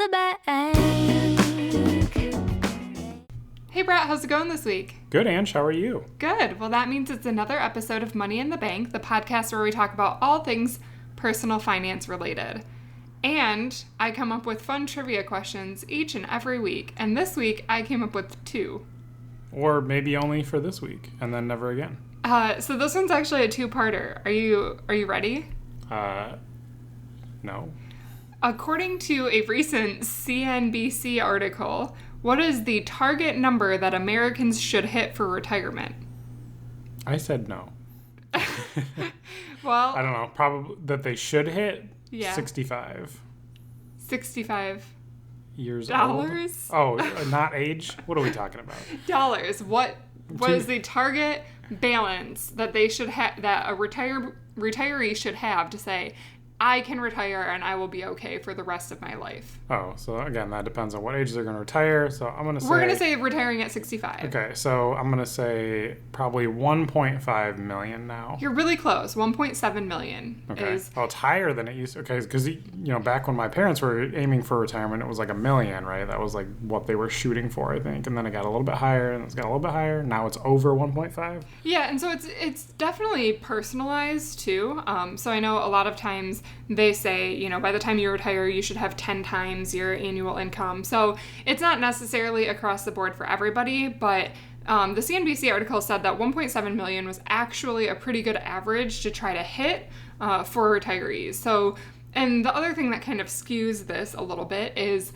the bank. Hey Brett, how's it going this week? Good, Ange. How are you? Good. Well, that means it's another episode of Money in the Bank, the podcast where we talk about all things personal finance related. And I come up with fun trivia questions each and every week. And this week, I came up with 2. Or maybe only for this week, and then never again. So this one's actually a 2-parter. Are you ready? No. According to a recent CNBC article, what is the target number that Americans should hit for retirement? I said no. Well, I don't know. Probably that they should hit 65. 65 years dollars? old. Oh, not age? What are we talking about? Dollars. What is the target balance that they should have, that a retiree should have to say, I can retire and I will be okay for the rest of my life? Oh, so again, that depends on what age they're going to retire. So I'm going to say... We're going to say retiring at 65. Okay, so I'm going to say probably 1.5 million now. You're really close. 1.7 million. Okay. Well, it's higher than it used to. Okay, because, back when my parents were aiming for retirement, it was like $1 million, right? That was like what they were shooting for, I think. And then it got a little bit higher, and it's got a little bit higher. Now it's over 1.5. Yeah, and so it's definitely personalized, too. So I know a lot of times they say, by the time you retire, you should have 10 times your annual income. So it's not necessarily across the board for everybody, but the CNBC article said that 1.7 million was actually a pretty good average to try to hit for retirees. So, and the other thing that kind of skews this a little bit is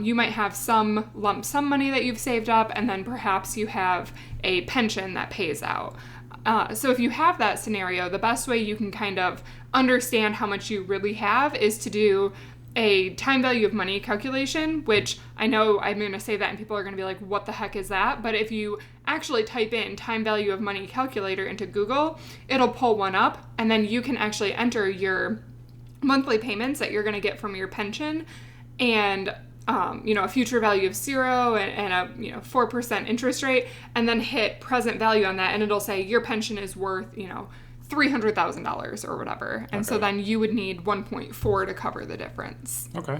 you might have some lump sum money that you've saved up, and then perhaps you have a pension that pays out. So if you have that scenario, the best way you can kind of understand how much you really have is to do a time value of money calculation, which I know I'm going to say that and people are going to be like, what the heck is that? But if you actually type in time value of money calculator into Google, it'll pull one up, and then you can actually enter your monthly payments that you're going to get from your pension and a future value of 0 and a 4% interest rate, and then hit present value on that, and it'll say your pension is worth $300,000 or whatever, and so then you would need 1.4 to cover the difference. Okay.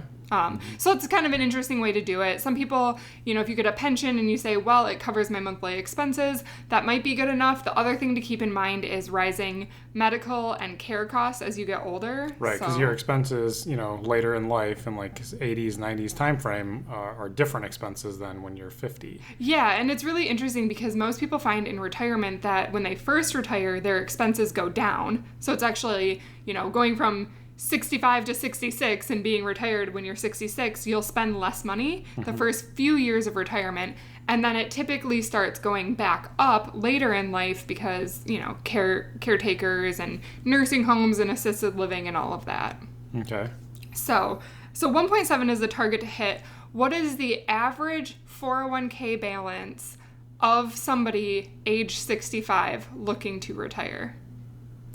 So it's kind of an interesting way to do it. Some people, if you get a pension and you say, well, it covers my monthly expenses, that might be good enough. The other thing to keep in mind is rising medical and care costs as you get older. Right, because your expenses, later in life, in like 80s, 90s time frame, are different expenses than when you're 50. Yeah, and it's really interesting because most people find in retirement that when they first retire, their expenses go down. So it's actually, going from 65 to 66 and being retired when you're 66, you'll spend less money the first few years of retirement, and then it typically starts going back up later in life because, caretakers and nursing homes and assisted living and all of that. Okay. So 1.7 is the target to hit. What is the average 401k balance of somebody age 65 looking to retire?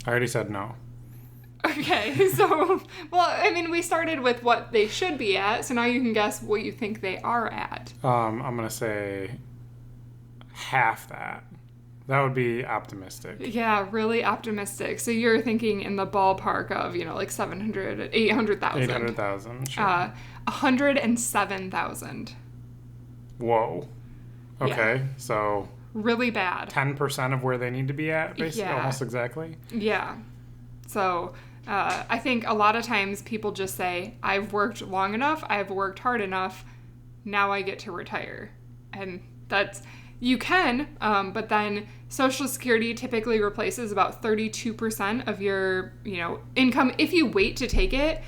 I already said no. Okay, so, we started with what they should be at, so now you can guess what you think they are at. I'm going to say half that. That would be optimistic. Yeah, really optimistic. So you're thinking in the ballpark of, like 800,000. 800,000, sure. 107,000. Whoa. Okay, yeah. So... really bad. 10% of where they need to be at, basically, almost exactly? Yeah. So... I think a lot of times people just say, I've worked long enough, I've worked hard enough, now I get to retire. And you can, but then Social Security typically replaces about 32% of your, income if you wait to take it.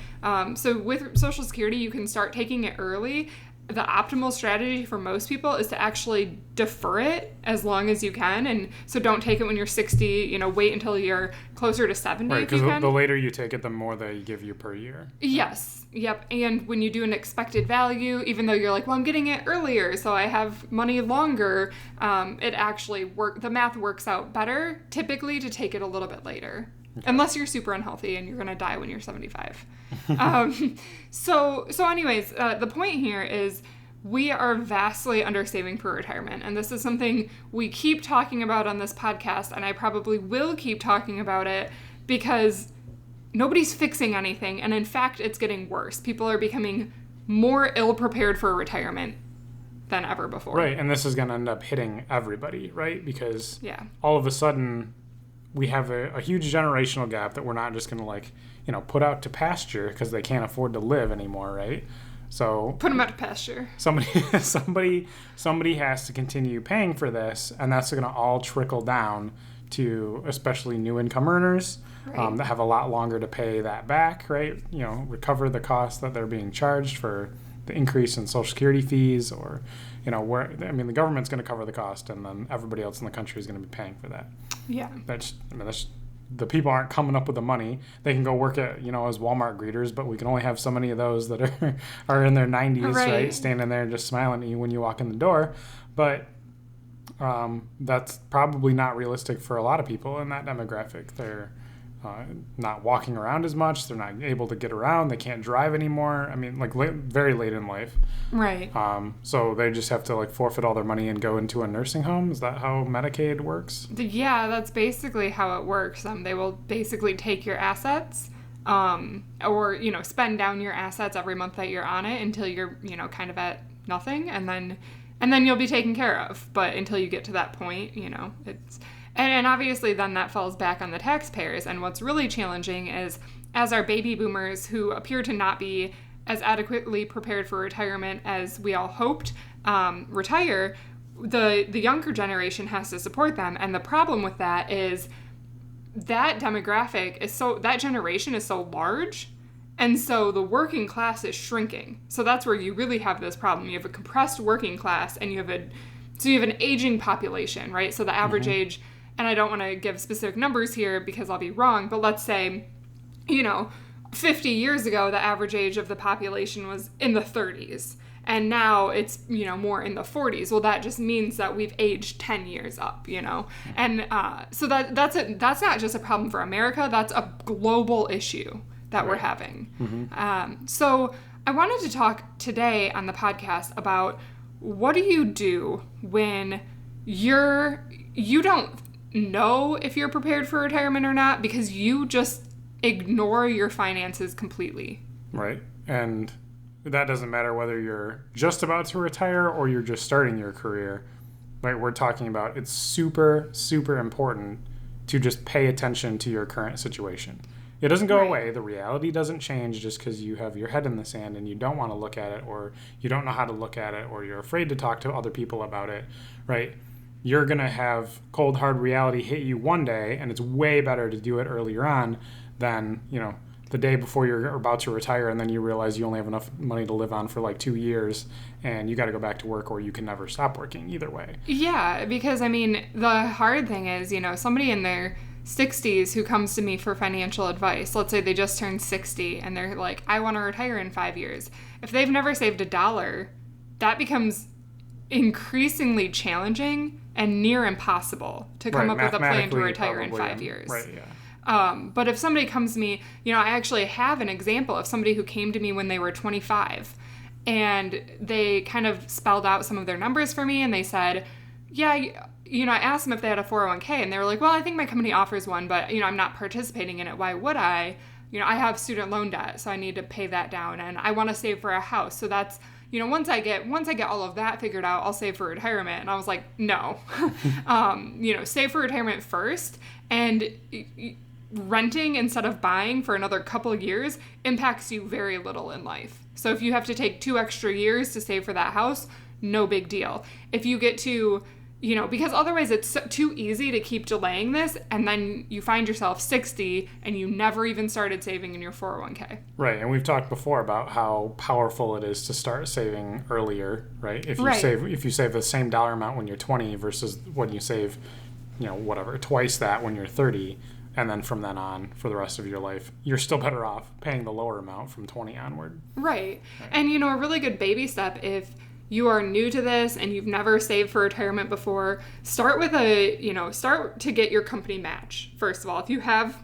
So with Social Security, you can start taking it early. The optimal strategy for most people is to actually defer it as long as you can. And so don't take it when you're 60, wait until you're closer to 70 right, if you can. Because the later you take it, the more they give you per year. Yes. Yep. And when you do an expected value, even though you're like, well, I'm getting it earlier, so I have money longer, it actually the math works out better typically to take it a little bit later. Okay. Unless you're super unhealthy and you're going to die when you're 75. So anyways, the point here is we are vastly undersaving for retirement. And this is something we keep talking about on this podcast, and I probably will keep talking about it because nobody's fixing anything. And in fact, it's getting worse. People are becoming more ill-prepared for retirement than ever before. Right, and this is going to end up hitting everybody, right? Because Yeah. all of a sudden we have a huge generational gap that we're not just going to like, put out to pasture because they can't afford to live anymore, right? So put them out to pasture. Somebody has to continue paying for this, and that's going to all trickle down to especially new income earners that have a lot longer to pay that back, right? Recover the costs that they're being charged for the increase in Social Security fees, or the government's going to cover the cost, and then everybody else in the country is going to be paying for that. Yeah, that's the people aren't coming up with the money. They can go work at as Walmart greeters, but we can only have so many of those that are in their 90s, right? Standing there just smiling at you when you walk in the door. But that's probably not realistic for a lot of people in that demographic. They're not walking around as much. They're not able to get around. They can't drive anymore. Very late in life. Right. So they just have to forfeit all their money and go into a nursing home. Is that how Medicaid works? Yeah, that's basically how it works. They will basically take your assets, or spend down your assets every month that you're on it until you're kind of at nothing, and then you'll be taken care of. But until you get to that point, it's. And obviously then that falls back on the taxpayers. And what's really challenging is, as our baby boomers, who appear to not be as adequately prepared for retirement as we all hoped, retire, the younger generation has to support them. And the problem with that is that that generation is so large. And so the working class is shrinking. So that's where you really have this problem. You have a compressed working class, and you have an aging population, right? So the average age, and I don't want to give specific numbers here because I'll be wrong, but let's say, 50 years ago, the average age of the population was in the 30s. And now it's, more in the 40s. Well, that just means that we've aged 10 years up, And so that's not just a problem for America. That's a global issue that we're having. Mm-hmm. So I wanted to talk today on the podcast about, what do you do when you don't know if you're prepared for retirement or not because you just ignore your finances completely? Right. And that doesn't matter whether you're just about to retire or you're just starting your career. Right. We're talking about, it's super, super important to just pay attention to your current situation. It doesn't go away. The reality doesn't change just because you have your head in the sand and you don't want to look at it, or you don't know how to look at it, or you're afraid to talk to other people about it, right? You're going to have cold, hard reality hit you one day, and it's way better to do it earlier on than, the day before you're about to retire, and then you realize you only have enough money to live on for 2 years, and you got to go back to work, or you can never stop working either way. Yeah, because, the hard thing is, somebody in their 60s who comes to me for financial advice, let's say they just turned 60, and they're like, I want to retire in 5 years. If they've never saved $1, that becomes increasingly challenging and near impossible to come up with a plan to retire in 5 years. Right, yeah. But if somebody comes to me, I actually have an example of somebody who came to me when they were 25, and they kind of spelled out some of their numbers for me, and they said, yeah, I asked them if they had a 401k, and they were like, well, I think my company offers one, but, I'm not participating in it. Why would I? I have student loan debt, so I need to pay that down, and I want to save for a house. So that's, once I get all of that figured out, I'll save for retirement. And I was like, no, save for retirement first. And renting instead of buying for another couple of years impacts you very little in life. So if you have to take 2 extra years to save for that house, no big deal. If you get to, because otherwise it's too easy to keep delaying this, and then you find yourself 60 and you never even started saving in your 401k. Right, and we've talked before about how powerful it is to start saving earlier, right? If you save the same dollar amount when you're 20 versus when you save, twice that when you're 30, and then from then on for the rest of your life, you're still better off paying the lower amount from 20 onward. Right. And a really good baby step, if you are new to this and you've never saved for retirement before, start to get your company match. First of all, if you have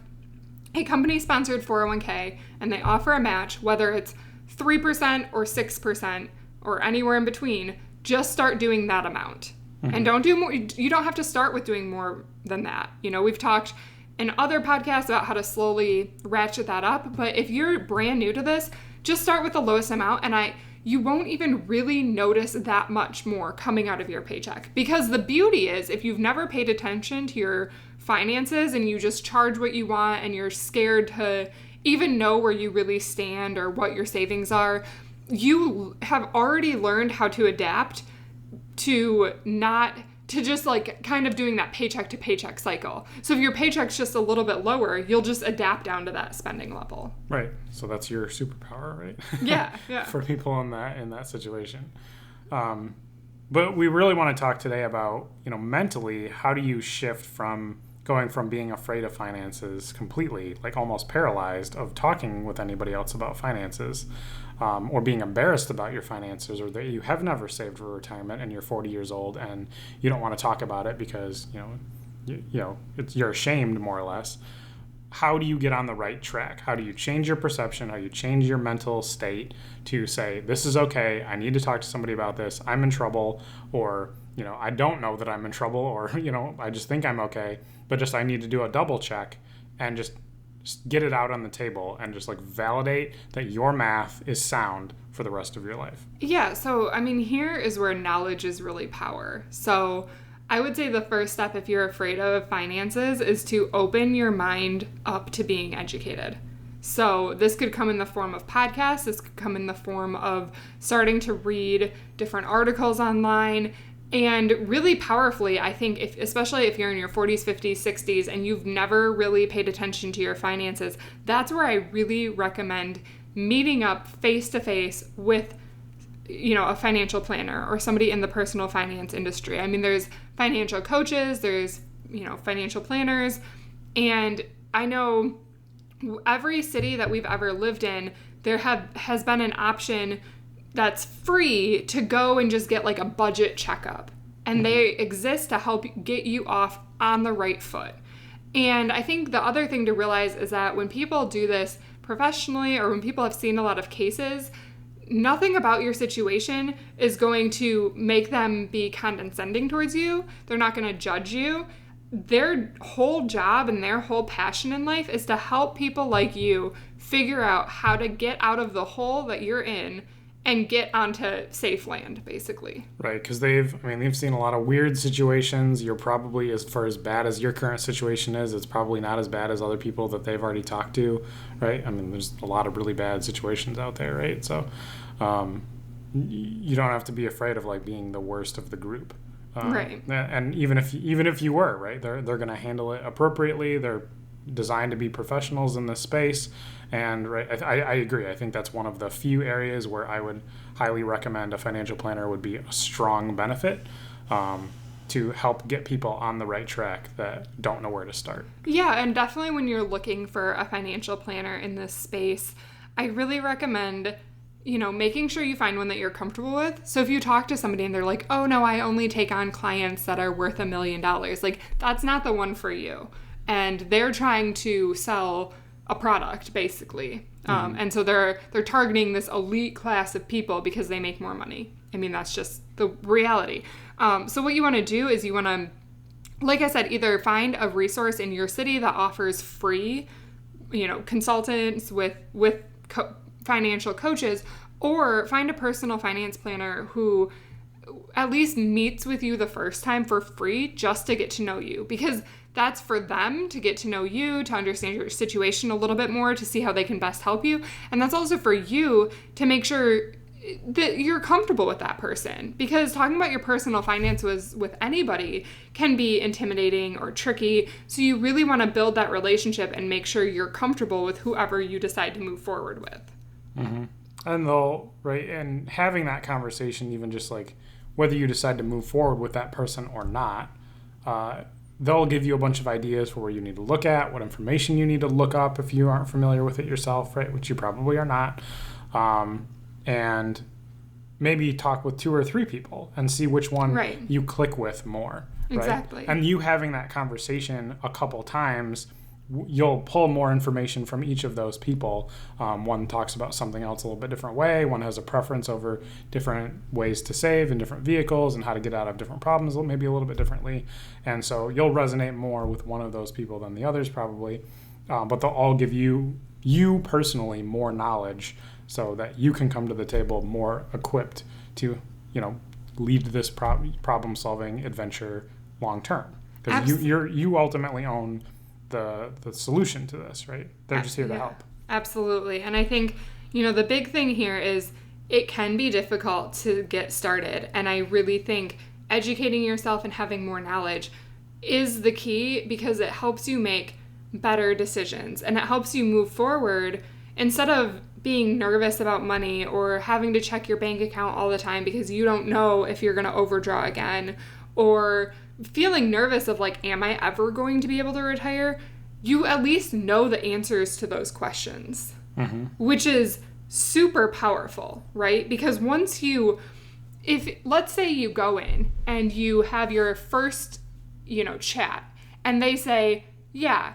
a company-sponsored 401k and they offer a match, whether it's 3% or 6% or anywhere in between, just start doing that amount. Mm-hmm. And don't do more. You don't have to start with doing more than that. We've talked in other podcasts about how to slowly ratchet that up, but if you're brand new to this, just start with the lowest amount. And you won't even really notice that much more coming out of your paycheck. Because the beauty is, if you've never paid attention to your finances and you just charge what you want and you're scared to even know where you really stand or what your savings are, you have already learned how to adapt to just like kind of doing that paycheck to paycheck cycle. So if your paycheck's just a little bit lower, you'll just adapt down to that spending level. Right. So that's your superpower, right? Yeah. For people in that situation. But we really want to talk today about, mentally, how do you shift from going from being afraid of finances completely, like almost paralyzed of talking with anybody else about finances, or being embarrassed about your finances, or that you have never saved for retirement and you're 40 years old and you don't want to talk about it because, you're ashamed, more or less. How do you get on the right track? How do you change your perception? How do you change your mental state to say, this is okay, I need to talk to somebody about this, I'm in trouble, or, I don't know that I'm in trouble, or, I just think I'm okay, but just I need to do a double check and just get it out on the table and just like validate that your math is sound for the rest of your life. Yeah, so here is where knowledge is really power. So I would say the first step if you're afraid of finances is to open your mind up to being educated. So this could come in the form of podcasts, this could come in the form of starting to read different articles online. And really powerfully, I think, especially if you're in your 40s, 50s, 60s, and you've never really paid attention to your finances, that's where I really recommend meeting up face-to-face with, a financial planner or somebody in the personal finance industry. There's financial coaches, there's, financial planners, and I know every city that we've ever lived in, there has been an option that's free to go and just get like a budget checkup. And they exist to help get you off on the right foot. And I think the other thing to realize is that when people do this professionally, or when people have seen a lot of cases, nothing about your situation is going to make them be condescending towards you. They're not going to judge you. Their whole job and their whole passion in life is to help people like you figure out how to get out of the hole that you're in and get onto safe land, basically. Right, because they've seen a lot of weird situations. You're probably, as bad as your current situation is, it's probably not as bad as other people that they've already talked to, right? There's a lot of really bad situations out there, right? So you don't have to be afraid of like being the worst of the group. Right. And even if you were, right, they're going to handle it appropriately. They're designed to be professionals in this space. And right, I agree. I think that's one of the few areas where I would highly recommend a financial planner would be a strong benefit to help get people on the right track that don't know where to start. Yeah, and definitely when you're looking for a financial planner in this space, I really recommend making sure you find one that you're comfortable with. So if you talk to somebody and they're like, oh no, I only take on clients that are worth $1 million, like that's not the one for you. And they're trying to sell a product, basically. And so they're targeting this elite class of people because they make more money. That's just the reality. So what you want to do is you want to, like I said, either find a resource in your city that offers free, consultants with financial coaches, or find a personal finance planner who at least meets with you the first time for free just to get to know you, because that's for them to get to know you, to understand your situation a little bit more, to see how they can best help you. And that's also for you to make sure that you're comfortable with that person, because talking about your personal finances with anybody can be intimidating or tricky. So you really want to build that relationship and make sure you're comfortable with whoever you decide to move forward with. Mm-hmm. And having that conversation, even just like whether you decide to move forward with that person or not, they'll give you a bunch of ideas for where you need to look at, what information you need to look up if you aren't familiar with it yourself, right? Which you probably are not. And maybe talk with 2 or 3 people and see which one you click with more. Right? Exactly. And you having that conversation a couple times, you'll pull more information from each of those people. One talks about something else a little bit different way. One has a preference over different ways to save in different vehicles and how to get out of different problems maybe a little bit differently. And so you'll resonate more with one of those people than the others probably. But they'll all give you personally more knowledge so that you can come to the table more equipped to, lead this problem solving adventure long term. Because you ultimately own the solution to this, right? They're just here to help. Absolutely. And I think, the big thing here is it can be difficult to get started. And I really think educating yourself and having more knowledge is the key, because it helps you make better decisions and it helps you move forward instead of being nervous about money or having to check your bank account all the time because you don't know if you're going to overdraw again, or feeling nervous of like, am I ever going to be able to retire? You at least know the answers to those questions, which is super powerful, right? Because once let's say you go in and you have your first, chat, and they say, yeah,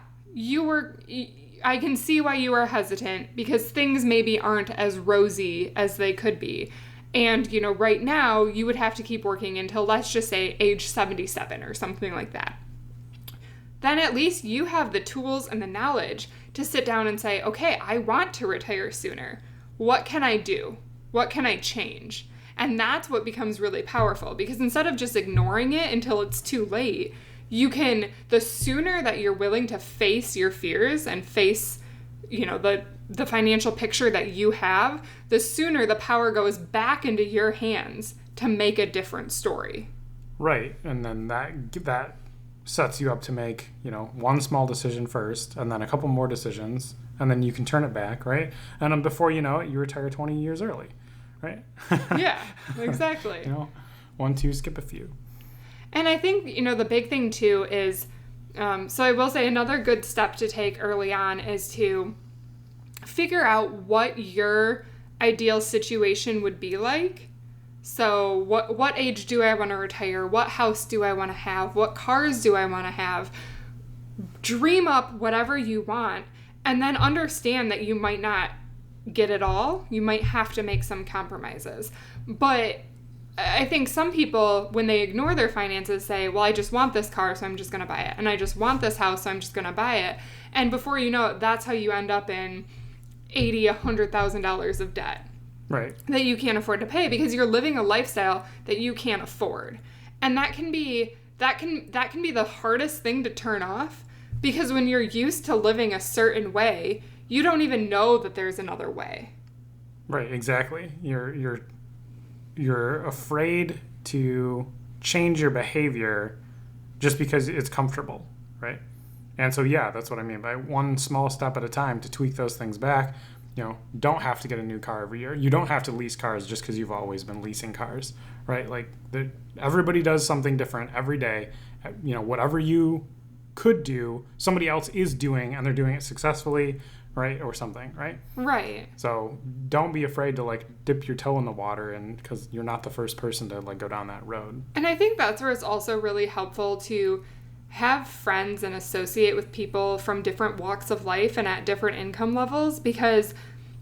I can see why you are hesitant because things maybe aren't as rosy as they could be. And, right now you would have to keep working until, let's just say, age 77 or something like that. Then at least you have the tools and the knowledge to sit down and say, okay, I want to retire sooner. What can I do? What can I change? And that's what becomes really powerful, because instead of just ignoring it until it's too late, the sooner that you're willing to face your fears and face, the financial picture that you have, the sooner the power goes back into your hands to make a different story. Right. And then that sets you up to make, one small decision first, and then a couple more decisions, and then you can turn it back, right? And then before you know it, you retire 20 years early, right? Yeah, exactly. 1, 2, skip a few. And I think, the big thing too is, so I will say another good step to take early on is to figure out what your ideal situation would be like. So what age do I want to retire? What house do I want to have? What cars do I want to have? Dream up whatever you want, and then understand that you might not get it all. You might have to make some compromises. But I think some people, when they ignore their finances, say, well, I just want this car, so I'm just going to buy it. And I just want this house, so I'm just going to buy it. And before you know it, that's how you end up in $80,000-$100,000 of debt. Right. That you can't afford to pay because you're living a lifestyle that you can't afford. And that can be the hardest thing to turn off, because when you're used to living a certain way, you don't even know that there's another way. Right, exactly. You're afraid to change your behavior just because it's comfortable, right? And so, yeah, that's what I mean by one small step at a time to tweak those things back. Don't have to get a new car every year. You don't have to lease cars just because you've always been leasing cars, right? Like, everybody does something different every day. Whatever you could do, somebody else is doing, and they're doing it successfully, right? Or something, right? Right. So don't be afraid to dip your toe in the water, and because you're not the first person to go down that road. And I think that's where it's also really helpful to have friends and associate with people from different walks of life and at different income levels, because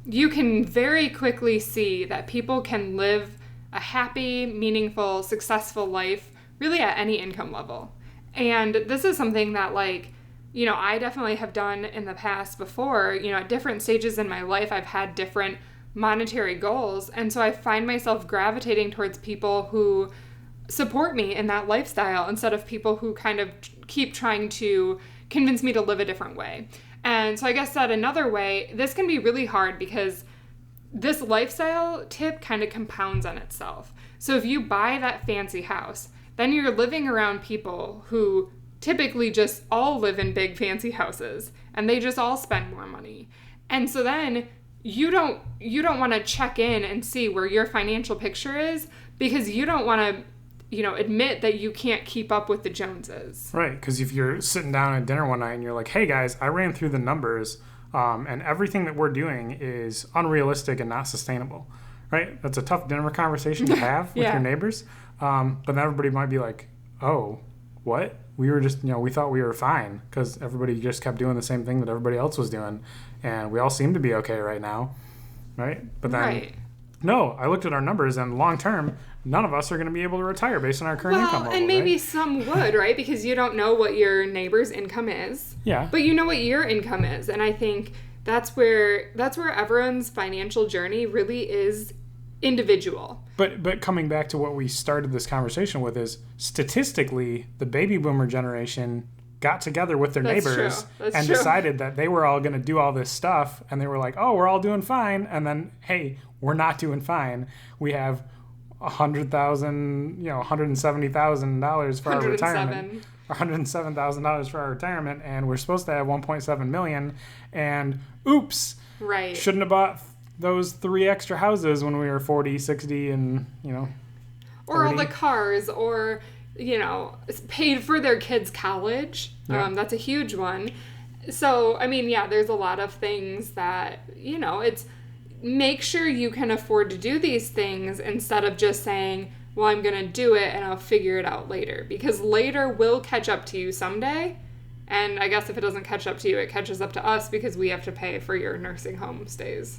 you can very quickly see that people can live a happy, meaningful, successful life really at any income level. And this is something that I definitely have done in the past before. At different stages in my life, I've had different monetary goals. And so I find myself gravitating towards people who support me in that lifestyle instead of people who kind of keep trying to convince me to live a different way. And so I guess that another way, this can be really hard because this lifestyle tip kind of compounds on itself. So if you buy that fancy house, then you're living around people who typically just all live in big fancy houses, and they just all spend more money. And so then you don't want to check in and see where your financial picture is, because you don't want to admit that you can't keep up with the Joneses. Right, because if you're sitting down at dinner one night and you're like, hey guys, I ran through the numbers, and everything that we're doing is unrealistic and not sustainable, right? That's a tough dinner conversation to have with your neighbors. But then everybody might be like, oh, what? We were just, we thought we were fine because everybody just kept doing the same thing that everybody else was doing, and we all seem to be okay right now, right? But then, no, I looked at our numbers, and long term, none of us are going to be able to retire based on our current income level. And maybe some would, right? Because you don't know what your neighbor's income is. Yeah. But you know what your income is. And I think that's where everyone's financial journey really is individual. But coming back to what we started this conversation with is statistically the baby boomer generation got together with their neighbors and decided that they were all going to do all this stuff, and they were like, oh, we're all doing fine, and then, hey, we're not doing fine. We have $170,000 for our retirement. $107,000 for our retirement, and we're supposed to have $1.7 million, and oops, right, shouldn't have bought those 3 extra houses when we were 40, 60, and, or 30. all the cars, or, paid for their kids' college. Yeah. That's a huge one. So, I mean, yeah, there's a lot of things that, it's make sure you can afford to do these things instead of just saying, well, I'm going to do it and I'll figure it out later. Because later will catch up to you someday. And I guess if it doesn't catch up to you, it catches up to us because we have to pay for your nursing home stays.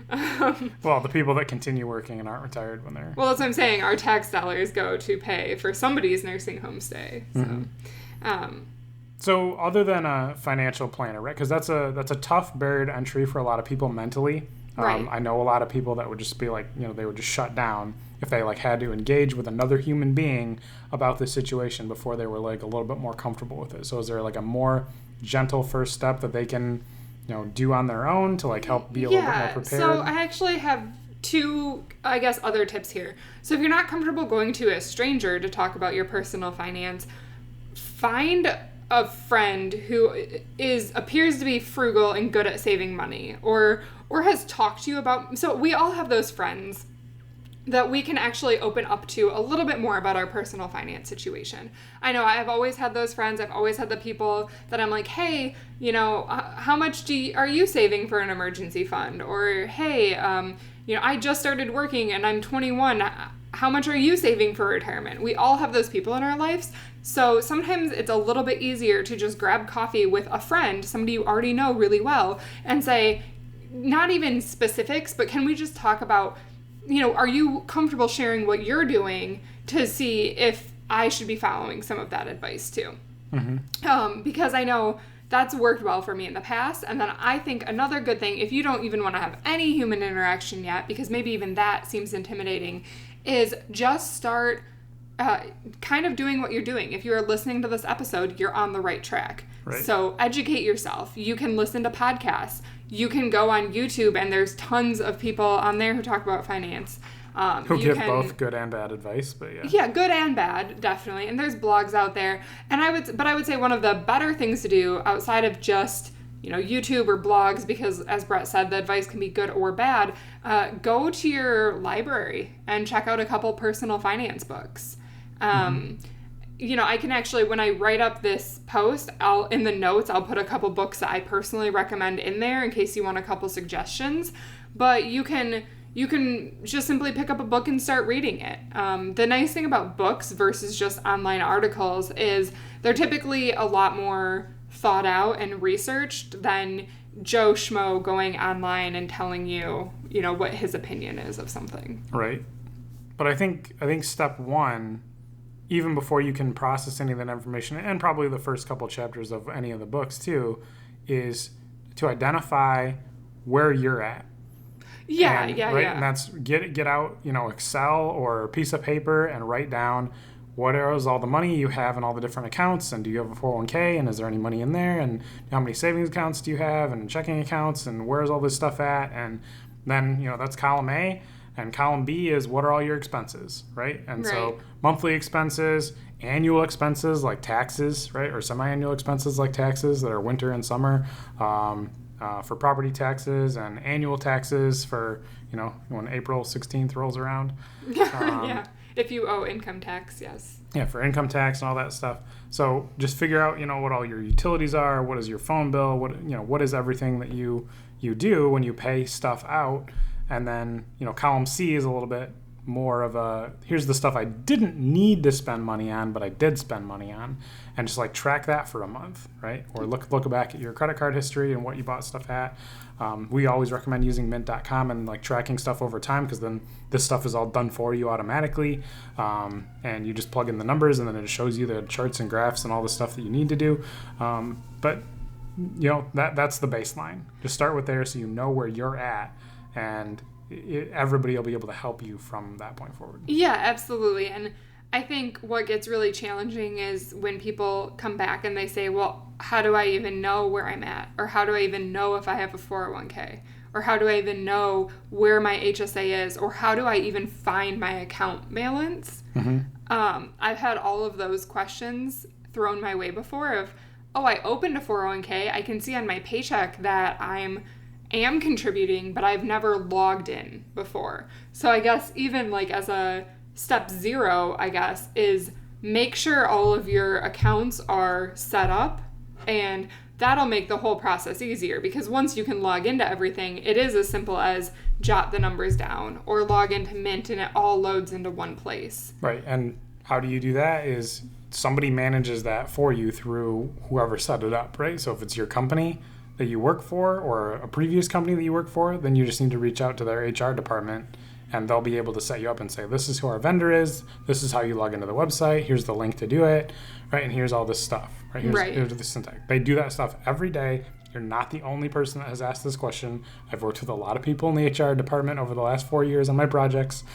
So, well, the people that continue working and aren't retired when they're... Well, that's what I'm saying. Our tax dollars go to pay for somebody's nursing home stay. So, mm-hmm. So other than a financial planner, right? Because that's a tough barrier to entry for a lot of people mentally. Right. I know a lot of people that would just be like, they would just shut down if they had to engage with another human being about the situation before they were a little bit more comfortable with it. So is there a more gentle first step that they can, do on their own to help be a little bit more prepared? So I actually have 2, I guess, other tips here. So if you're not comfortable going to a stranger to talk about your personal finance, find a friend who appears to be frugal and good at saving money, or has talked to you about. So we all have those friends that we can actually open up to a little bit more about our personal finance situation. I know I've always had those friends. I've always had the people that I'm like, hey, how much are you saving for an emergency fund? Or, hey, I just started working and I'm 21. How much are you saving for retirement? We all have those people in our lives. So sometimes it's a little bit easier to just grab coffee with a friend, somebody you already know really well, and say, not even specifics, but can we just talk about, are you comfortable sharing what you're doing to see if I should be following some of that advice too? Mm-hmm. Because I know that's worked well for me in the past. And then I think another good thing, if you don't even want to have any human interaction yet, because maybe even that seems intimidating, is just start kind of doing what you're doing. If you're listening to this episode, you're on the right track. Right. So educate yourself. You can listen to podcasts. You can go on YouTube, and there's tons of people on there who talk about finance. Who give both good and bad advice, but yeah. Yeah, good and bad, definitely. And there's blogs out there. And I would say one of the better things to do outside of just, YouTube or blogs, because as Brett said, the advice can be good or bad, go to your library and check out a couple personal finance books. I can actually, when I write up this post, in the notes, I'll put a couple books that I personally recommend in there in case you want a couple suggestions. But you can just simply pick up a book and start reading it. The nice thing about books versus just online articles is they're typically a lot more thought out and researched than Joe Schmo going online and telling you, what his opinion is of something. Right. But I think step 1, even before you can process any of that information, and probably the first couple chapters of any of the books too, is to identify where you're at. Yeah. And that's get out, Excel or a piece of paper and write down what is all the money you have in all the different accounts, and do you have a 401k, and is there any money in there, and how many savings accounts do you have, and checking accounts, and where's all this stuff at, and then, that's column A. And column B is what are all your expenses, right? And so monthly expenses, annual expenses like taxes, right? Or semi-annual expenses like taxes that are winter and summer, for property taxes, and annual taxes for, when April 16th rolls around. Yeah, if you owe income tax, yes. Yeah, for income tax and all that stuff. So just figure out, what all your utilities are, what is your phone bill, what is everything that you do when you pay stuff out. And then, column C is a little bit more of a, here's the stuff I didn't need to spend money on, but I did spend money on. And just track that for a month, right? Or look back at your credit card history and what you bought stuff at. We always recommend using mint.com and tracking stuff over time, because then this stuff is all done for you automatically. And you just plug in the numbers, and then it shows you the charts and graphs and all the stuff that you need to do. But that's the baseline. Just start with there so you know where you're at, and everybody will be able to help you from that point forward. Yeah, absolutely. And I think what gets really challenging is when people come back and they say, well, how do I even know where I'm at? Or how do I even know if I have a 401k? Or how do I even know where my HSA is? Or how do I even find my account balance? Mm-hmm. I've had all of those questions thrown my way before of, I opened a 401k. I can see on my paycheck that I am contributing, but I've never logged in before. So I guess even like as a step 0, I guess, is make sure all of your accounts are set up, and that'll make the whole process easier, because once you can log into everything, it is as simple as jot the numbers down or log into Mint and it all loads into one place. Right. And how do you do that is somebody manages that for you through whoever set it up, right? So if it's your company that you work for or a previous company that you work for, then you just need to reach out to their HR department, and they'll be able to set you up and say, this is who our vendor is, this is how you log into the website, here's the link to do it, right? And here's all this stuff, right? Here's the syntax. They do that stuff every day. You're not the only person that has asked this question. I've worked with a lot of people in the HR department over the last 4 years on my projects,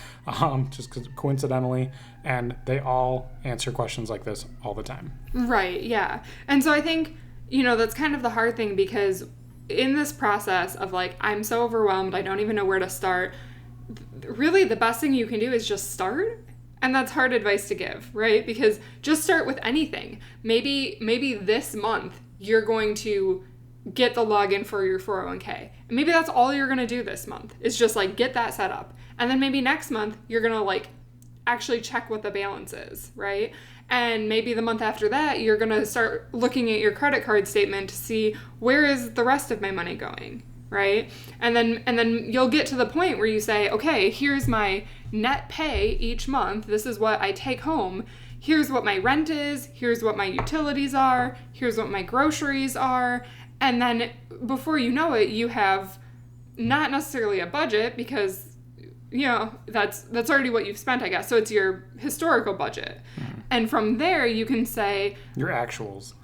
just coincidentally, and they all answer questions like this all the time. Right, yeah. And so I think, that's kind of the hard thing, because in this process of like, I'm so overwhelmed, I don't even know where to start, really the best thing you can do is just start. And that's hard advice to give, right? Because just start with anything. Maybe this month you're going to get the login for your 401k. And maybe that's all you're going to do this month is just like get that set up. And then maybe next month you're going to like actually check what the balance is, right? And maybe the month after that you're going to start looking at your credit card statement to see where is the rest of my money going, right? And then you'll get to the point where you say, okay, here's my net pay each month. This is what I take home. Here's what my rent is. Here's what my utilities are. Here's what my groceries are. And then before you know it, you have not necessarily a budget, because that's already what you've spent, I guess. So it's your historical budget. Mm-hmm. And from there you can say your actuals.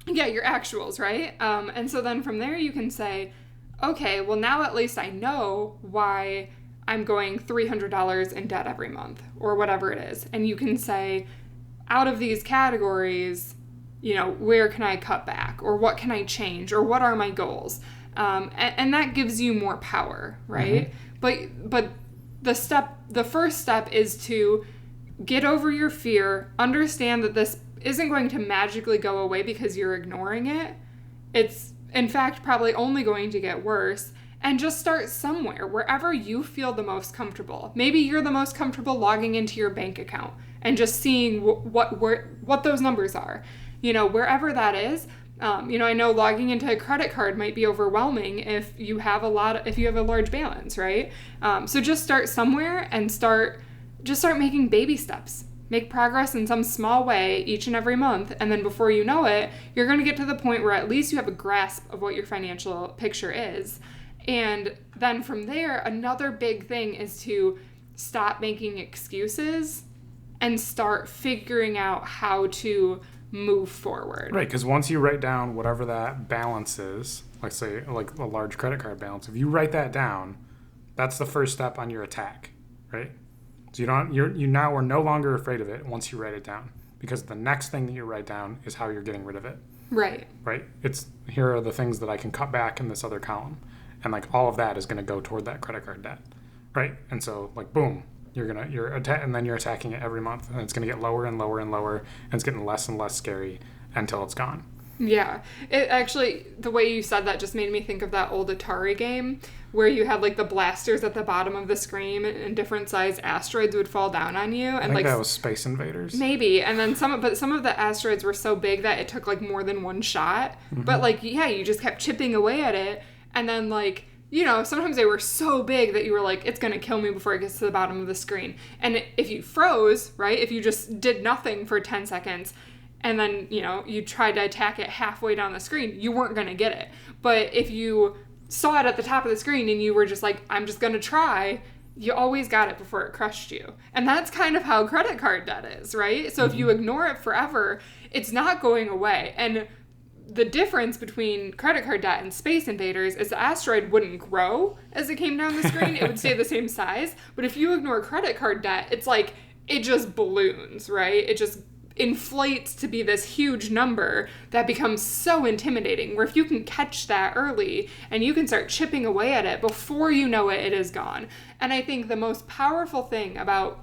Yeah, your actuals, right? And so then from there you can say, okay, well now at least I know why I'm going $300 in debt every month, or whatever it is. And you can say, out of these categories, where can I cut back, or what can I change, or what are my goals? And that gives you more power, right? Mm-hmm. But the first step is to get over your fear, understand that this isn't going to magically go away because you're ignoring it. It's, in fact, probably only going to get worse. And just start somewhere, wherever you feel the most comfortable. Maybe you're the most comfortable logging into your bank account and just seeing what those numbers are. Wherever that is. I know logging into a credit card might be overwhelming if you have a large balance, right? So just start somewhere and start making baby steps. Make progress in some small way each and every month, and then before you know it, you're going to get to the point where at least you have a grasp of what your financial picture is. And then from there, another big thing is to stop making excuses and start figuring out how to move forward. Right, because once you write down whatever that balance is, like say like a large credit card balance, if you write that down, that's the first step on your attack, right? So you now are no longer afraid of it once you write it down, because the next thing that you write down is how you're getting rid of it. Right. Right? It's here are the things that I can cut back in this other column. And like all of that is going to go toward that credit card debt, right? And so like boom, and then you're attacking it every month, and it's going to get lower and lower and lower, and it's getting less and less scary until it's gone. Yeah, it actually, the way you said that just made me think of that old Atari game where you had like the blasters at the bottom of the screen, and different size asteroids would fall down on you. And I think that was Space Invaders. Maybe, and then some of the asteroids were so big that it took like more than one shot. Mm-hmm. But like, yeah, you just kept chipping away at it. And then, like, sometimes they were so big that you were like, it's going to kill me before it gets to the bottom of the screen. And if you froze, right, if you just did nothing for 10 seconds, and then, you tried to attack it halfway down the screen, you weren't going to get it. But if you saw it at the top of the screen and you were just like, I'm just going to try, you always got it before it crushed you. And that's kind of how credit card debt is, right? So if you ignore it forever, it's not going away. And the difference between credit card debt and Space Invaders is the asteroid wouldn't grow as it came down the screen. It would stay the same size. But if you ignore credit card debt, it's like it just balloons, right? It just inflates to be this huge number that becomes so intimidating, where if you can catch that early and you can start chipping away at it, before you know it, it is gone. And I think the most powerful thing about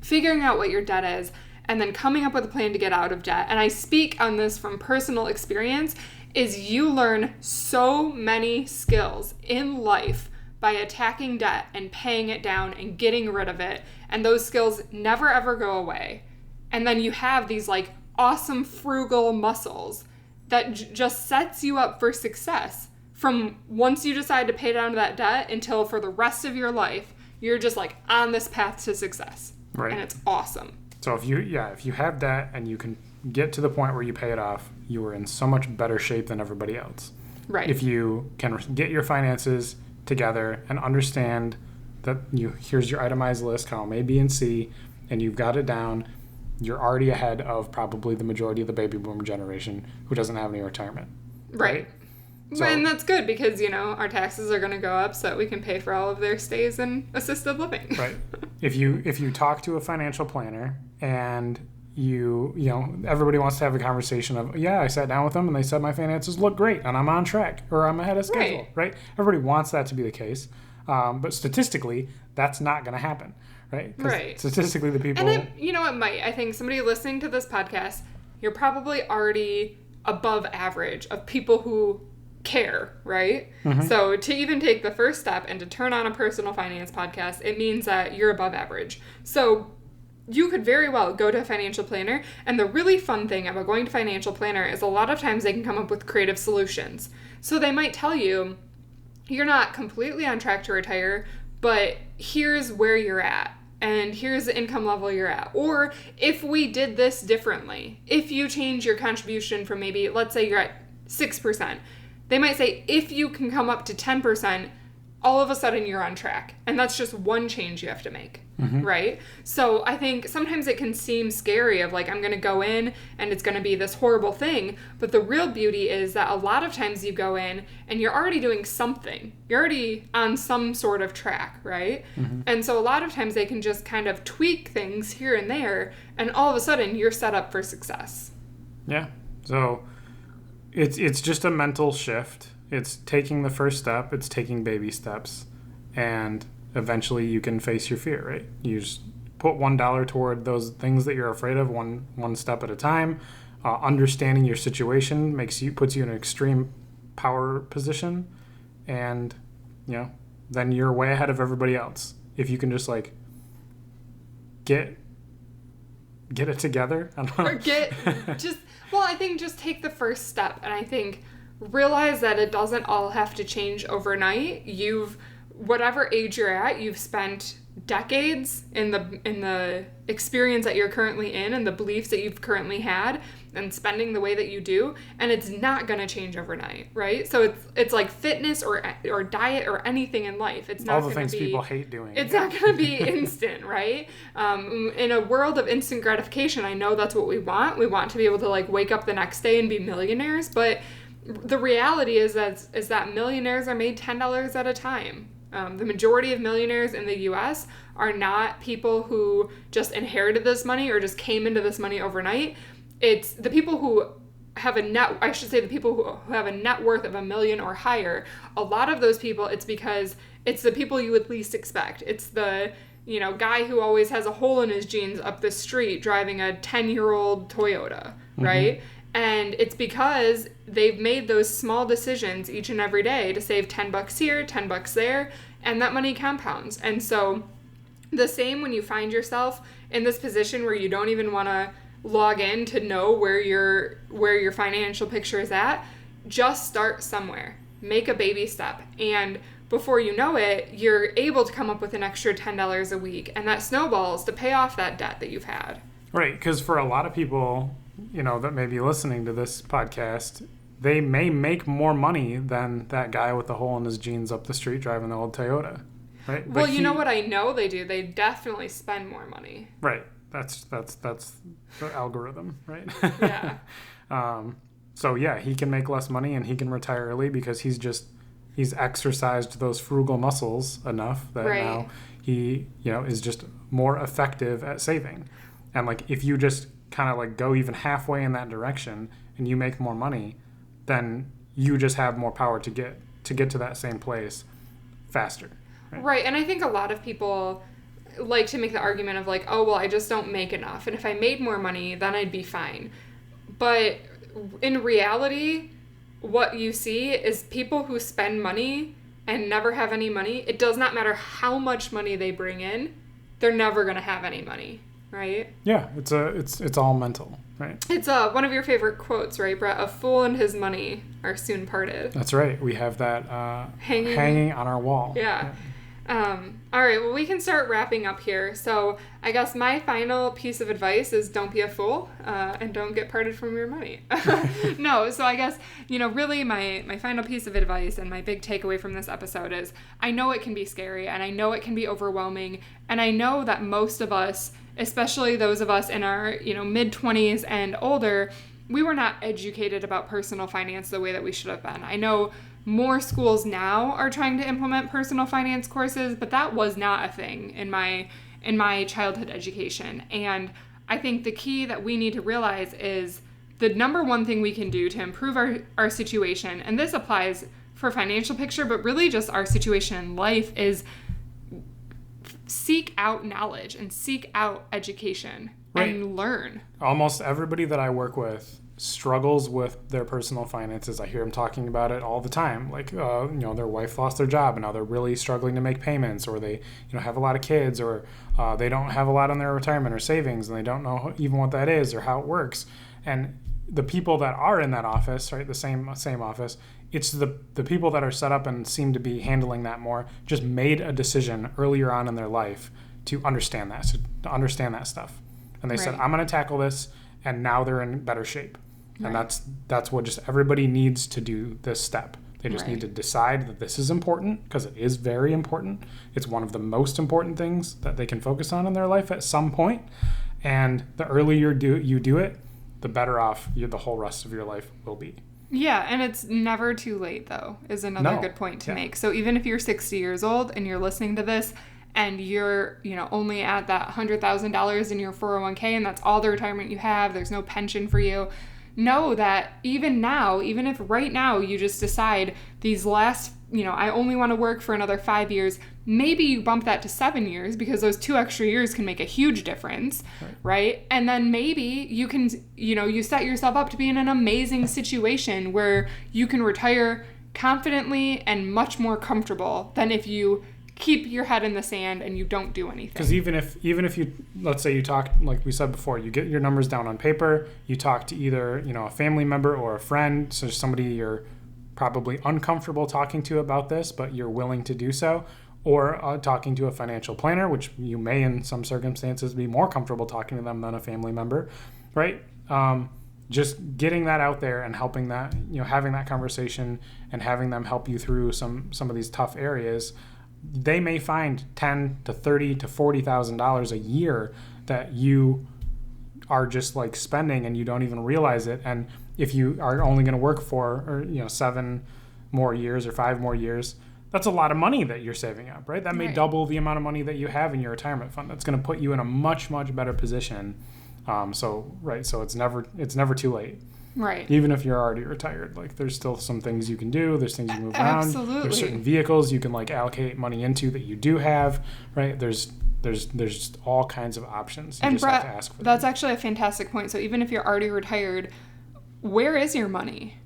figuring out what your debt is and then coming up with a plan to get out of debt, and I speak on this from personal experience, is you learn so many skills in life by attacking debt and paying it down and getting rid of it. And those skills never ever go away. And then you have these like awesome frugal muscles that just sets you up for success from once you decide to pay down that debt until for the rest of your life, you're just like on this path to success. Right. And it's awesome. So if you have debt and you can get to the point where you pay it off, you are in so much better shape than everybody else. Right. If you can get your finances together and understand that here's your itemized list, column A, B, and C, and you've got it down, you're already ahead of probably the majority of the baby boomer generation who doesn't have any retirement. Right. So, and that's good because, our taxes are going to go up so that we can pay for all of their stays in assisted living. Right. If you talk to a financial planner and everybody wants to have a conversation of, I sat down with them and they said my finances look great and I'm on track or I'm ahead of schedule, right? Everybody wants that to be the case. But statistically, that's not going to happen, right? Right. Statistically, the people... And it might. I think somebody listening to this podcast, you're probably already above average of people who care, right? Mm-hmm. So to even take the first step and to turn on a personal finance podcast, it means that you're above average. So you could very well go to a financial planner, and the really fun thing about going to a financial planner is a lot of times they can come up with creative solutions. So they might tell you, you're not completely on track to retire, but here's where you're at, and here's the income level you're at. Or if we did this differently, if you change your contribution from maybe, let's say you're at 6%, they might say, if you can come up to 10%, all of a sudden you're on track. And that's just one change you have to make, mm-hmm. right? So I think sometimes it can seem scary of like, I'm going to go in and it's going to be this horrible thing. But the real beauty is that a lot of times you go in and you're already doing something. You're already on some sort of track, right? Mm-hmm. And so a lot of times they can just kind of tweak things here and there, and all of a sudden you're set up for success. Yeah. So it's just a mental shift. It's taking the first step. It's taking baby steps. And eventually you can face your fear, right? You just put $1 toward those things that you're afraid of, one step at a time. Understanding your situation puts you in an extreme power position. And, then you're way ahead of everybody else. If you can just, get it together. I don't know. Or I think just take the first step. And I think realize that it doesn't all have to change overnight. Whatever age you're at, you've spent decades in the experience that you're currently in and the beliefs that you've currently had and spending the way that you do, and it's not going to change overnight, right? So it's like fitness or diet or anything in life. It's not all the things people hate doing. It's not going to be instant, right? In a world of instant gratification, I know that's what we want. We want to be able to wake up the next day and be millionaires, but the reality is that millionaires are made $10 at a time. The majority of millionaires in the U.S. are not people who just inherited this money or just came into this money overnight. It's the people who have the people who have a net worth of $1 million or higher. A lot of those people, it's because it's the people you would least expect. It's the guy who always has a hole in his jeans up the street driving a 10-year-old Toyota, right? Mm-hmm. And it's because they've made those small decisions each and every day to save $10 here, $10 there, and that money compounds. And so the same when you find yourself in this position where you don't even want to log in to know where your financial picture is at, just start somewhere. Make a baby step. And before you know it, you're able to come up with an extra $10 a week. And that snowballs to pay off that debt that you've had. Right, because for a lot of people, that may be listening to this podcast, they may make more money than that guy with the hole in his jeans up the street driving the old Toyota, right? Well, you know what I know they do? They definitely spend more money. Right. That's the algorithm, right? Yeah. So yeah, he can make less money and he can retire early because he's exercised those frugal muscles enough that now he, is just more effective at saving. And like if you just kind of like go even halfway in that direction and you make more money, then you just have more power to get to that same place faster. Right. And I think a lot of people like to make the argument of like, oh, well, I just don't make enough. And if I made more money, then I'd be fine. But in reality, what you see is people who spend money and never have any money. It does not matter how much money they bring in. They're never going to have any money. Right? Yeah. It's all mental. Right. It's one of your favorite quotes, right, Brett? A fool and his money are soon parted. That's right. We have that hanging on our wall. Yeah. All right, well, we can start wrapping up here. So I guess my final piece of advice is don't be a fool and don't get parted from your money. No, so I guess, really my final piece of advice and my big takeaway from this episode is I know it can be scary and I know it can be overwhelming. And I know that most of us, especially those of us in our, mid-20s and older, we were not educated about personal finance the way that we should have been. I know more schools now are trying to implement personal finance courses, but that was not a thing in my childhood education. And I think the key that we need to realize is the number one thing we can do to improve our situation, and this applies for financial picture, but really just our situation in life, is seek out knowledge and seek out education and learn. Almost everybody that I work with struggles with their personal finances. I hear them talking about it all the time. Like, their wife lost their job and now they're really struggling to make payments, or they, have a lot of kids, or they don't have a lot on their retirement or savings and they don't know even what that is or how it works. And the people that are in that office, right, the same office, it's the people that are set up and seem to be handling that more, just made a decision earlier on in their life to understand that, stuff. And they said, I'm going to tackle this, and now they're in better shape. And that's what just everybody needs to do this step. They just need to decide that this is important, because it is very important. It's one of the most important things that they can focus on in their life at some point. And the earlier you do it, the better off the whole rest of your life will be. Yeah, and it's never too late, though, is another good point to make. So even if you're 60 years old and you're listening to this and you're, only at that $100,000 in your 401k and that's all the retirement you have, there's no pension for you, know that even now, even if right now you just decide these last, I only want to work for another 5 years, maybe you bump that to 7 years because those 2 extra years can make a huge difference, right? And then maybe you can, you set yourself up to be in an amazing situation where you can retire confidently and much more comfortable than if you keep your head in the sand and you don't do anything. Because even if you, let's say you talk, like we said before, you get your numbers down on paper, you talk to either, a family member or a friend, so somebody you're probably uncomfortable talking to about this, but you're willing to do so, or talking to a financial planner, which you may in some circumstances be more comfortable talking to them than a family member, right? Just getting that out there and helping that, having that conversation and having them help you through some of these tough areas. They may find $10,000 to $30,000 to $40,000 a year that you are just like spending and you don't even realize it. And if you are only going to work for 7 more years or 5 more years, that's a lot of money that you're saving up, right? That may double the amount of money that you have in your retirement fund. That's going to put you in a much, much better position. So it's never too late. Right. Even if you're already retired, like there's still some things you can do. There's things you move around. Absolutely. There's certain vehicles you can like allocate money into that you do have, right? There's just all kinds of options. You just Brett, have to ask for them. That's actually a fantastic point. So even if you're already retired, where is your money?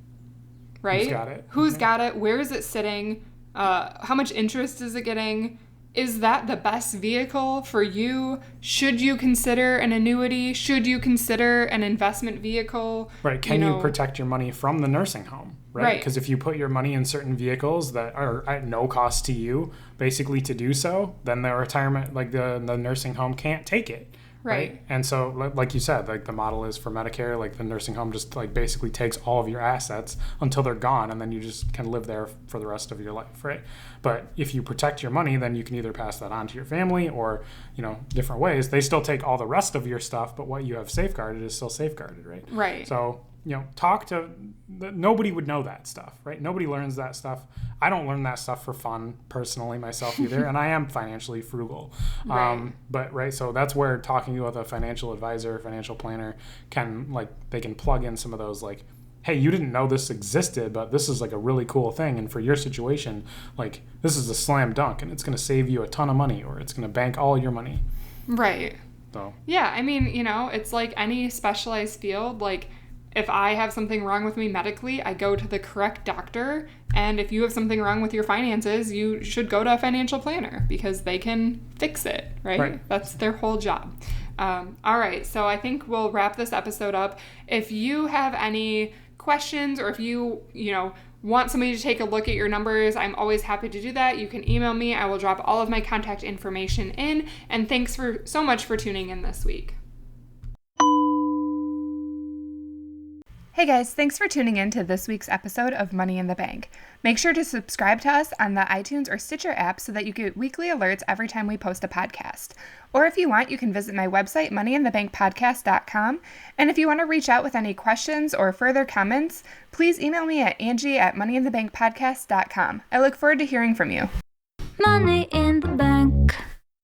Right? Who's got it? Where is it sitting? How much interest is it getting? Is that the best vehicle for you? Should you consider an annuity? Should you consider an investment vehicle? Right. Can you protect your money from the nursing home? Right. Because if you put your money in certain vehicles that are at no cost to you, basically to do so, then the retirement, like the nursing home can't take it. Right. And so, like you said, like the model is for Medicare, like the nursing home just like basically takes all of your assets until they're gone, and then you just can live there for the rest of your life, right? But if you protect your money, then you can either pass that on to your family or, different ways. They still take all the rest of your stuff, but what you have safeguarded is still safeguarded, right? Right. So talk to, nobody would know that stuff, right? Nobody learns that stuff. I don't learn that stuff for fun personally myself either. And I am financially frugal. Right. So that's where talking with a financial advisor, financial planner they can plug in some of those, like, hey, you didn't know this existed, but this is like a really cool thing. And for your situation, like, this is a slam dunk and it's going to save you a ton of money, or it's going to bank all your money. Right. So. Yeah. I mean, it's like any specialized field. Like, if I have something wrong with me medically, I go to the correct doctor. And if you have something wrong with your finances, you should go to a financial planner because they can fix it, right? That's their whole job. All right. So I think we'll wrap this episode up. If you have any questions, or if you want somebody to take a look at your numbers, I'm always happy to do that. You can email me. I will drop all of my contact information in. And thanks so much for tuning in this week. Hey guys, thanks for tuning in to this week's episode of Money in the Bank. Make sure to subscribe to us on the iTunes or Stitcher app so that you get weekly alerts every time we post a podcast. Or if you want, you can visit my website, moneyinthebankpodcast.com. And if you want to reach out with any questions or further comments, please email me at Angie@moneyinthebankpodcast.com. I look forward to hearing from you. Money in the bank.